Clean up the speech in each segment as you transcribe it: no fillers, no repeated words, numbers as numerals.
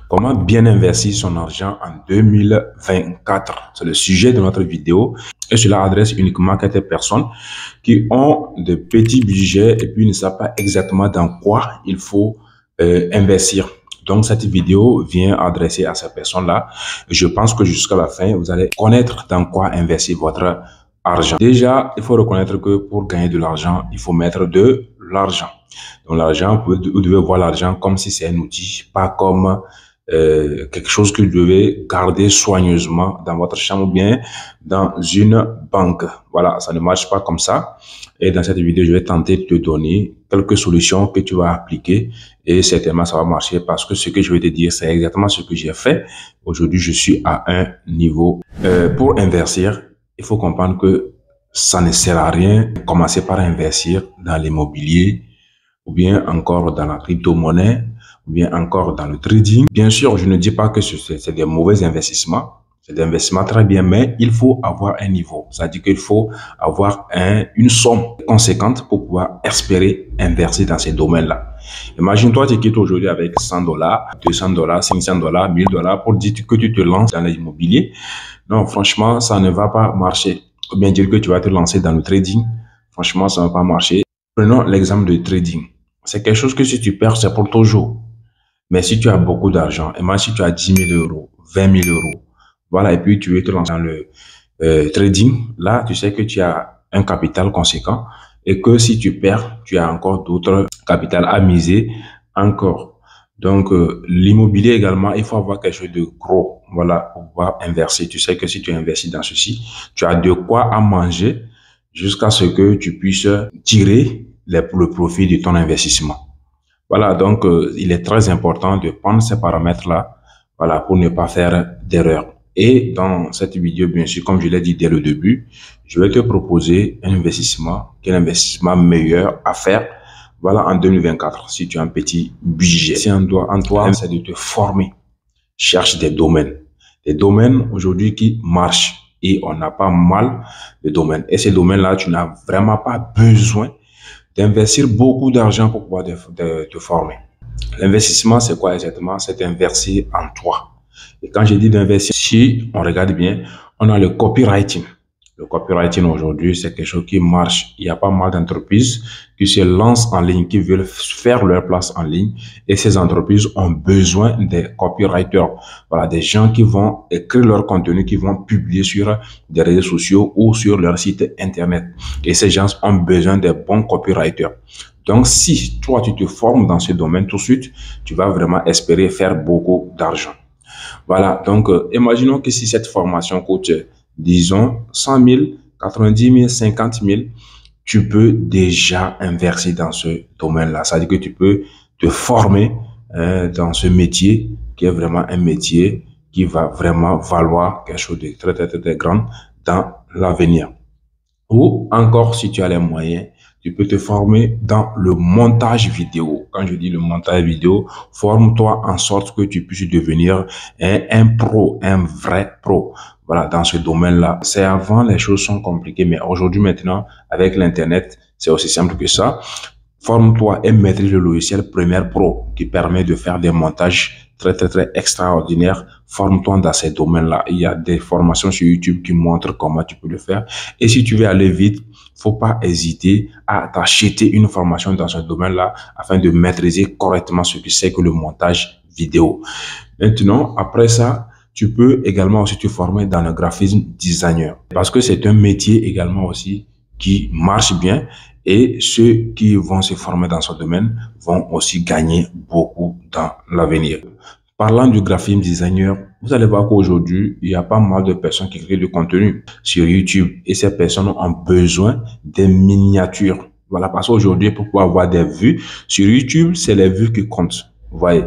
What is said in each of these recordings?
Comment bien investir son argent en 2024? C'est le sujet de notre vidéo et cela adresse uniquement à des personnes qui ont de petits budgets et puis ne savent pas exactement dans quoi il faut investir. Donc, cette vidéo vient adresser à ces personnes-là. Je pense que jusqu'à la fin, vous allez connaître dans quoi investir votre argent. Déjà, il faut reconnaître que pour gagner de l'argent, il faut mettre de l'argent. Donc, l'argent, vous devez voir l'argent comme si c'est un outil, pas comme quelque chose que vous devez garder soigneusement dans votre chambre ou bien dans une banque. Voilà, ça ne marche pas comme ça. Et dans cette vidéo, je vais tenter de te donner quelques solutions que tu vas appliquer et certainement ça va marcher parce que ce que je vais te dire, c'est exactement ce que j'ai fait. Aujourd'hui, je suis à un niveau. Pour investir, il faut comprendre que ça ne sert à rien de commencer par investir dans l'immobilier ou bien encore dans la crypto-monnaie ou bien encore dans le trading. Bien sûr, je ne dis pas que c'est des mauvais investissements. C'est des investissements très bien, mais il faut avoir un niveau. C'est-à-dire qu'il faut avoir une somme conséquente pour pouvoir espérer investir dans ces domaines-là. Imagine-toi, tu quittes aujourd'hui avec $100, $200, $500, $1000 pour dire que tu te lances dans l'immobilier. Non, franchement, ça ne va pas marcher. Ou bien dire que tu vas te lancer dans le trading. Franchement, ça ne va pas marcher. Prenons l'exemple du trading. C'est quelque chose que si tu perds, c'est pour toujours. Mais si tu as beaucoup d'argent, et même si tu as 10 000 euros, 20 000 euros, voilà, et puis tu veux te lancer dans le trading, là, tu sais que tu as un capital conséquent et que si tu perds, tu as encore d'autres capital à miser encore. Donc, l'immobilier également, il faut avoir quelque chose de gros, voilà, pour pouvoir investir. Tu sais que si tu investis dans ceci, tu as de quoi à manger jusqu'à ce que tu puisses tirer le profit de ton investissement. Voilà, donc il est très important de prendre ces paramètres-là, voilà, pour ne pas faire d'erreur. Et dans cette vidéo, bien sûr, comme je l'ai dit dès le début, je vais te proposer un investissement, qui est l'investissement meilleur à faire, voilà, en 2024, si tu as un petit budget. Si en toi, c'est de te former. Cherche des domaines aujourd'hui qui marchent et on n'a pas mal de domaines. Et ces domaines-là, tu n'as vraiment pas besoin d'investir beaucoup d'argent pour pouvoir te former. L'investissement, c'est quoi exactement? C'est investir en toi. Et quand je dis d'investir, si on regarde bien, on a le copywriting. Le copywriting aujourd'hui, c'est quelque chose qui marche. Il y a pas mal d'entreprises qui se lancent en ligne, qui veulent faire leur place en ligne. Et ces entreprises ont besoin des copywriters. Voilà, des gens qui vont écrire leur contenu, qui vont publier sur des réseaux sociaux ou sur leur site internet. Et ces gens ont besoin des bons copywriters. Donc, si toi, tu te formes dans ce domaine tout de suite, tu vas vraiment espérer faire beaucoup d'argent. Voilà, donc imaginons que si cette formation coûte, disons, 100 000, 90 000, 50 000, tu peux déjà investir dans ce domaine-là. C'est-à-dire que tu peux te former dans ce métier qui est vraiment un métier qui va vraiment valoir quelque chose de très, très, très, très grand dans l'avenir. Ou encore, si tu as les moyens, tu peux te former dans le montage vidéo. Quand je dis le montage vidéo, forme-toi en sorte que tu puisses devenir un pro, un vrai pro. Voilà, dans ce domaine-là. C'est avant, les choses sont compliquées, mais aujourd'hui, maintenant, avec l'Internet, c'est aussi simple que ça. Forme-toi et maîtrise le logiciel Premiere Pro qui permet de faire des montages très, très, très extraordinaires. Forme-toi dans ces domaines-là. Il y a des formations sur YouTube qui montrent comment tu peux le faire. Et si tu veux aller vite, faut pas hésiter à t'acheter une formation dans ce domaine-là afin de maîtriser correctement ce que c'est que le montage vidéo. Maintenant, après ça, tu peux également aussi te former dans le graphisme designer parce que c'est un métier également aussi qui marche bien et ceux qui vont se former dans ce domaine vont aussi gagner beaucoup dans l'avenir. Parlant du graphisme designer, vous allez voir qu'aujourd'hui, il y a pas mal de personnes qui créent du contenu sur YouTube et ces personnes ont besoin des miniatures. Voilà, parce qu'aujourd'hui, pour pouvoir avoir des vues sur YouTube, c'est les vues qui comptent. Vous voyez.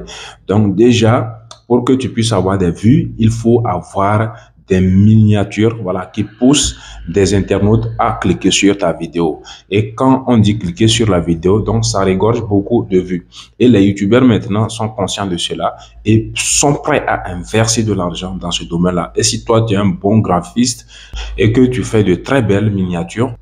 Donc déjà, pour que tu puisses avoir des vues, il faut avoir des miniatures, voilà, qui poussent des internautes à cliquer sur ta vidéo. Et quand on dit cliquer sur la vidéo, donc ça regorge beaucoup de vues. Et les youtubeurs maintenant sont conscients de cela et sont prêts à investir de l'argent dans ce domaine-là. Et si toi, tu es un bon graphiste et que tu fais de très belles miniatures,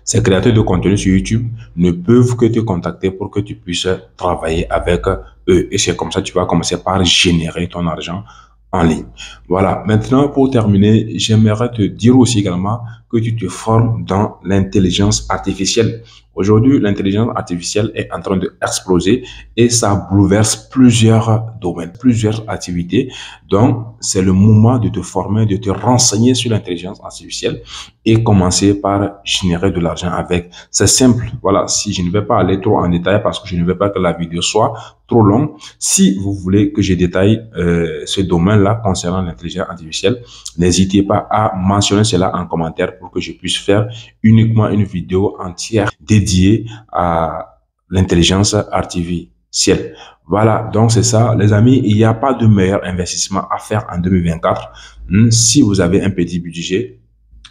Ces créateurs de contenu sur YouTube ne peuvent que te contacter pour que tu puisses travailler avec eux. Et c'est comme ça que tu vas commencer par générer ton argent en ligne. Voilà. Maintenant, pour terminer, j'aimerais te dire aussi également que tu te formes dans l'intelligence artificielle. Aujourd'hui, l'intelligence artificielle est en train d'exploser et ça bouleverse plusieurs domaines, plusieurs activités. Donc, c'est le moment de te former, de te renseigner sur l'intelligence artificielle et commencer par générer de l'argent avec. C'est simple. Voilà. Si je ne vais pas aller trop en détail parce que je ne veux pas que la vidéo soit trop longue. Si vous voulez que je détaille ce domaine-là concernant l'intelligence artificielle, n'hésitez pas à mentionner cela en commentaire pour que je puisse faire uniquement une vidéo entière dédiée à l'intelligence artificielle. Voilà, donc c'est ça, les amis, il n'y a pas de meilleur investissement à faire en 2024. Si vous avez un petit budget,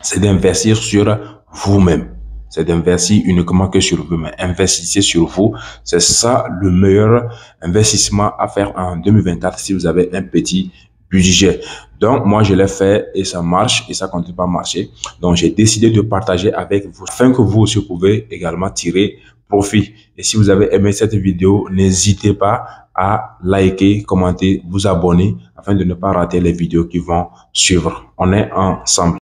c'est d'investir sur vous-même. C'est d'investir uniquement que sur vous-même. Investissez sur vous. C'est ça le meilleur investissement à faire en 2024 si vous avez un petit budget. Donc, moi, je l'ai fait et ça marche et ça continue pas à marcher. Donc, j'ai décidé de partager avec vous afin que vous aussi pouvez également tirer profit. Et si vous avez aimé cette vidéo, n'hésitez pas à liker, commenter, vous abonner afin de ne pas rater les vidéos qui vont suivre. On est ensemble.